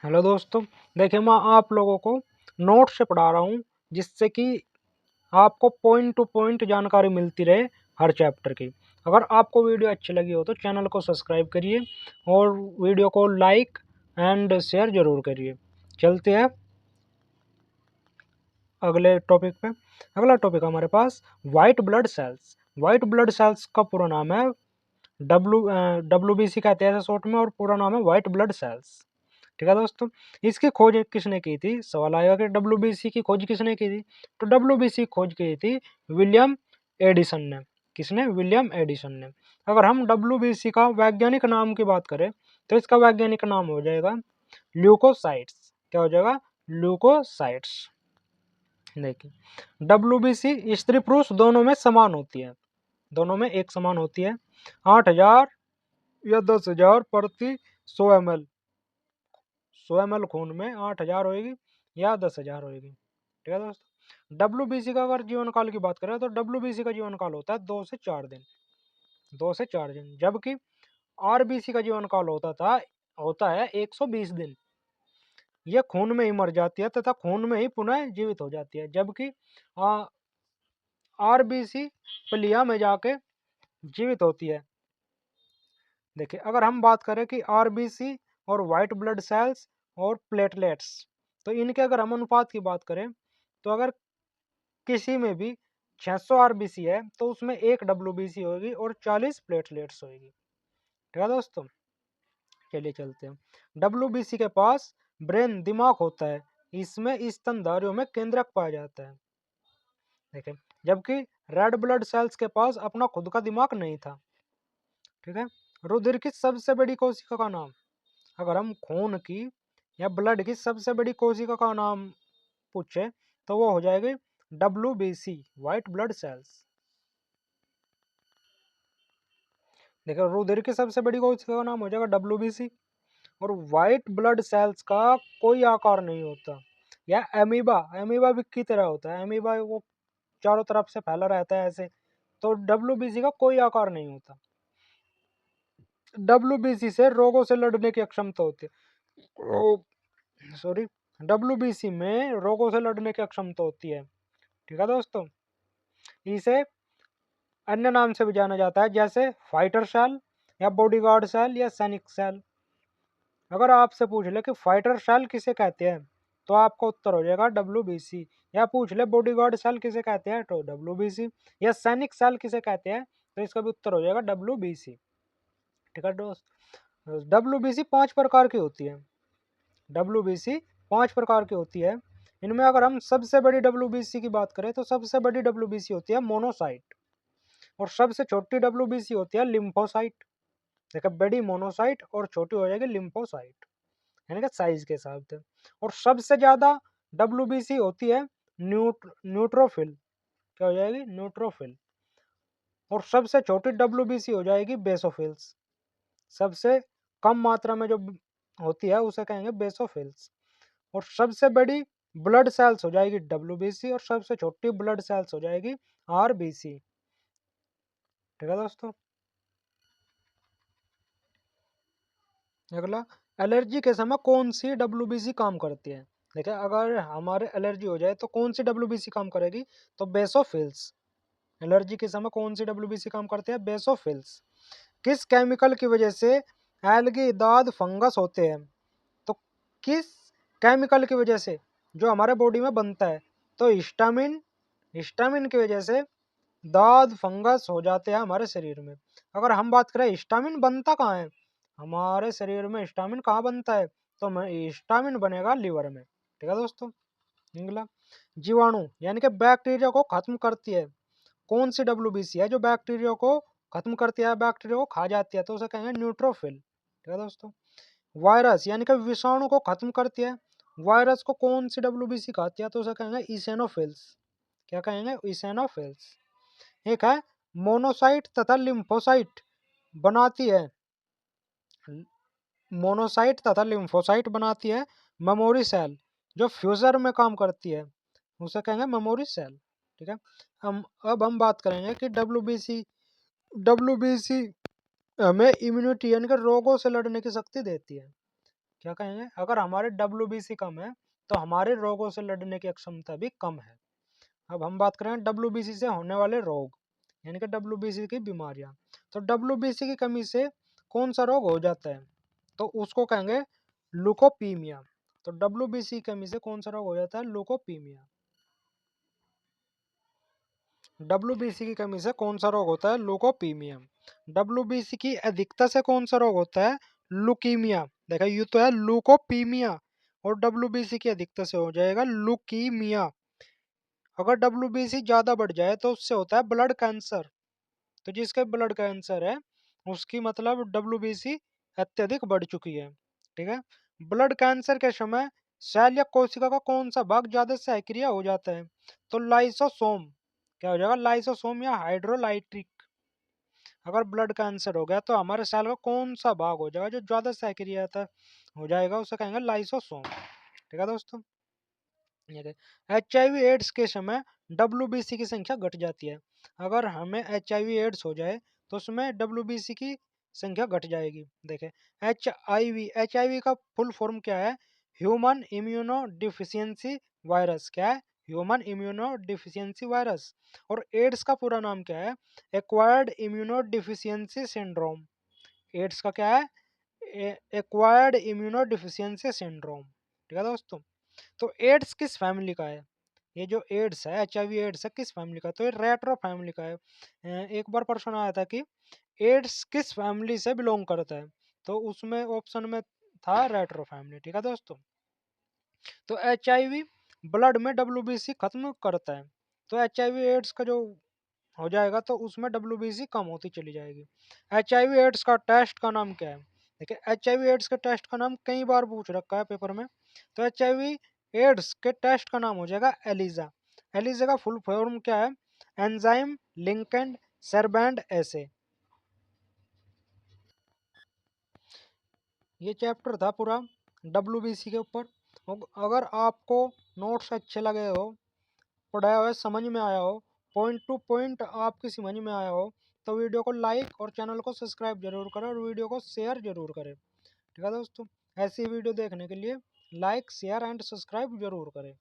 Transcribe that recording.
Hello दोस्तों, देखिए मैं आप लोगों को नोट से पढ़ा रहा हूँ जिससे कि आपको पॉइंट टू पॉइंट जानकारी मिलती रहे हर चैप्टर की। अगर आपको वीडियो अच्छी लगी हो तो चैनल को सब्सक्राइब करिए और वीडियो को लाइक एंड शेयर ज़रूर करिए। चलते हैं अगले टॉपिक पे। अगला टॉपिक हमारे पास white blood cells. White blood cells का पूरा नाम है WBC कहते हैं शॉर्ट में, और पूरा नाम है वाइट ब्लड सेल्स। ठीक है दोस्तों, इसकी खोज किसने की थी? सवाल आएगा कि WBC की खोज किसने की थी? तो WBC खोज की थी विलियम एडिसन ने। किसने? विलियम एडिसन ने। अगर हम WBC का वैज्ञानिक नाम की बात करें तो इसका वैज्ञानिक नाम हो जाएगा ल्यूकोसाइट्स। क्या हो जाएगा? ल्यूकोसाइट्स। देखिए WBC स्त्री पुरुष दोनों में समान होती है, दोनों में एक समान होती है। 8,000 या 10,000 प्रति 100 ml, 100 ml खून में 8,000 होएगी या 10,000 होएगी। ठीक है दोस्तों, WBC का अगर जीवन काल की बात करें तो WBC का जीवन काल होता है 2 से 4 दिन, 2 से 4 दिन, जबकि RBC का जीवन काल होता है 120 दिन। यह खून में ही मर जाती है तथा खून में ही पुनः जीवित हो जाती है, जबकि RBC प्लिया में जाके जीवित होती है। देखिए अगर हम बात करें कि RBC और वाइट ब्लड सेल्स और प्लेटलेट्स, तो इनके अगर हम अनुपात की बात करें तो अगर किसी में भी 600 RBC है तो उसमें 1 WBC होगी और 40 प्लेटलेट्स होगी। ठीक है दोस्तों, चलिए चलते हैं। WBC के पास ब्रेन दिमाग होता है, इसमें स्तनधारियों में केंद्रक पाया जाता है। देखिए जबकि रेड ब्लड सेल्स के पास अपना खुद का दिमाग नहीं था। ठीक है, रुधिर की सबसे बड़ी कोशिका का नाम, अगर हम खून की या ब्लड की सबसे बड़ी कोशिका का नाम पूछे तो वो हो जाएगी WBC, व्हाइट ब्लड सेल्स। देखो रुधिर की सबसे बड़ी कोशिका का नाम हो जाएगा WBC, और व्हाइट ब्लड सेल्स का कोई आकार नहीं होता। या एमीबा, एमीबा भी की तरह होता है, एमीबा वो चारों तरफ से फैला रहता है ऐसे, तो WBC का कोई आकार नहीं होता। WBC से रोगों से लड़ने की क्षमता होती है, सॉरी, WBC में रोगों से लड़ने की क्षमता होती है। ठीक है दोस्तों, इसे अन्य नाम से भी जाना जाता है जैसे फाइटर सेल या बॉडीगार्ड सेल या सैनिक सेल। अगर आपसे पूछ ले कि फाइटर सेल किसे कहते हैं तो आपका उत्तर हो जाएगा WBC, या पूछ ले बॉडीगार्ड सेल किसे कहते हैं तो WBC, या सैनिक सेल किसे कहते हैं तो इसका भी उत्तर हो जाएगा WBC। ठीक है दोस्त, WBC 5 प्रकार की होती है। WBC 5 प्रकार की होती है। इनमें अगर हम सबसे बड़ी WBC की बात करें तो सबसे बड़ी WBC होती है मोनोसाइट, और सबसे छोटी WBC होती है लिम्फोसाइट। देखो बड़ी मोनोसाइट और छोटी हो जाएगी लिम्फोसाइट, यानी कि साइज के हिसाब से। और सबसे ज्यादा WBC होती है न्यूट्रोफिल। क्या हो जाएगी? न्यूट्रोफिल। और सबसे छोटी WBC हो जाएगी बेसोफिल्स। सबसे कम मात्रा में जो होती है उसे कहेंगे बेसोफिल्स। और सबसे बड़ी ब्लड सेल्स हो जाएगी WBC, और सबसे छोटी ब्लड सेल्स हो जाएगी RBC। ठीक है दोस्तों, अगला, एलर्जी के समय कौन सी WBC काम करती है? देखिए अगर हमारे एलर्जी हो जाए तो कौन सी WBC काम करेगी? तो बेसोफिल्स। एलर्जी के समय कौन सी WBC काम करती है? बेसोफिल्स। किस केमिकल की वजह से एलगी दाद फंगस होते हैं? तो किस केमिकल की वजह से जो हमारे बॉडी में बनता है? तो हिस्टामिन, हिस्टामिन की वजह से दाद फंगस हो जाते हैं हमारे शरीर में। अगर हम बात करें हिस्टामिन बनता कहाँ है हमारे शरीर में, हिस्टामिन कहाँ बनता है? तो हिस्टामिन बनेगा लीवर में। ठीक है दोस्तों, अगला, जीवाणु यानी कि बैक्टीरिया को खत्म करती है कौन सी WBC है जो बैक्टीरिया को खत्म करती है, बैक्टीरिया को खा जाती है? तो उसे कहेंगे न्यूट्रोफिल। ठीक है दोस्तों, वायरस यानी कि विषाणु को खत्म करती है, वायरस को कौन सी WBC खाती है? तो उसे कहेंगे इसेनोफिल्स। क्या कहेंगे? इसेनोफिल्स। एक है मोनोसाइट तथा लिम्फोसाइट बनाती है, मोनोसाइट तथा लिम्फोसाइट बनाती है मेमोरी सेल, जो फ्यूजर में काम करती है उसे कहेंगे मेमोरी सेल। ठीक है, अब हम बात करेंगे कि WBC हमें इम्यूनिटी यानी कि रोगों से लड़ने की शक्ति देती है। क्या कहेंगे, अगर हमारे WBC कम है तो हमारे रोगों से लड़ने की क्षमता भी कम है। अब हम बात करें WBC से होने वाले रोग, यानी कि WBC की बीमारियां। तो WBC की कमी से कौन सा रोग हो जाता है, तो उसको कहेंगे ल्यूकोपीमिया। तो WBC की कमी से कौन सा रोग हो जाता है, ल्यूकोपीमिया। WBC की कमी से कौन सा रोग होता है, ल्यूकोपीमिया। WBC की अधिकता से कौन सा रोग होता है, लुकीमिया। देखा, ये तो है ल्यूकोपीमिया और WBC की अधिकता से हो जाएगा लुकीमिया। अगर WBC ज्यादा बढ़ जाए तो उससे होता है ब्लड कैंसर। तो जिसके ब्लड कैंसर है उसकी मतलब WBC अत्यधिक बढ़ चुकी है। ठीक है। ब्लड कैंसर के समय सेल या कोशिका का कौन सा भाग ज्यादा सक्रिय हो जाता है, तो लाइसोसोम। क्या हो जाएगा, लाइसोसोम या हाइड्रोलाइटिक। अगर ब्लड कैंसर हो गया तो हमारे सेल का कौन सा भाग हो जाएगा जो ज्यादा सक्रिय हो जाएगा, उसे कहेंगे लाइसोसोम। ठीक है दोस्तों। HIV एड्स के समय WBC की संख्या घट जाती है। अगर हमें HIV एड्स हो जाए तो उसमें WBC की संख्या घट जाएगी। देखें, HIV का फुल फॉर्म क्या है, ह्यूमन इम्यूनो डिफिशियंसी वायरस। क्या है, ह्यूमन इम्यूनो डिफिशियंसी वायरस। और एड्स का पूरा नाम क्या है, acquired immunodeficiency syndrome. AIDS का क्या है, एक्वायर्ड इम्यूनो डिफिशियंसी सिंड्रोम। ठीक है दोस्तों। तो एड्स किस फैमिली का है, ये जो एड्स है, HIV एड्स है, किस फैमिली का, तो ये रेट्रो फैमिली का है। एक बार प्रश्न आया था कि एड्स किस फैमिली से बिलोंग करता है, तो उसमें ऑप्शन में था रेट्रो फैमिली। ठीक है दोस्तों। तो HIV ब्लड में WBC खत्म करता है। तो HIV एड्स का जो हो जाएगा तो उसमें WBC कम होती चली जाएगी। HIV एड्स का टेस्ट का नाम क्या है, देखिए HIV एड्स के टेस्ट का नाम कई बार पूछ रखा है पेपर में। तो HIV एड्स के टेस्ट का नाम हो जाएगा एलिजा। एलिजा का फुल फॉर्म क्या है, एंजाइम लिंकेंड सर्बैंड एसे। ये चैप्टर था पूरा WBC के ऊपर। अगर आपको नोट्स अच्छे लगे हो, पढ़ाया हुआ समझ में आया हो, पॉइंट टू पॉइंट आपकी समझ में आया हो, तो वीडियो को लाइक और चैनल को सब्सक्राइब जरूर करें और वीडियो को शेयर जरूर करें। ठीक है दोस्तों। ऐसी वीडियो देखने के लिए लाइक शेयर एंड सब्सक्राइब जरूर करें।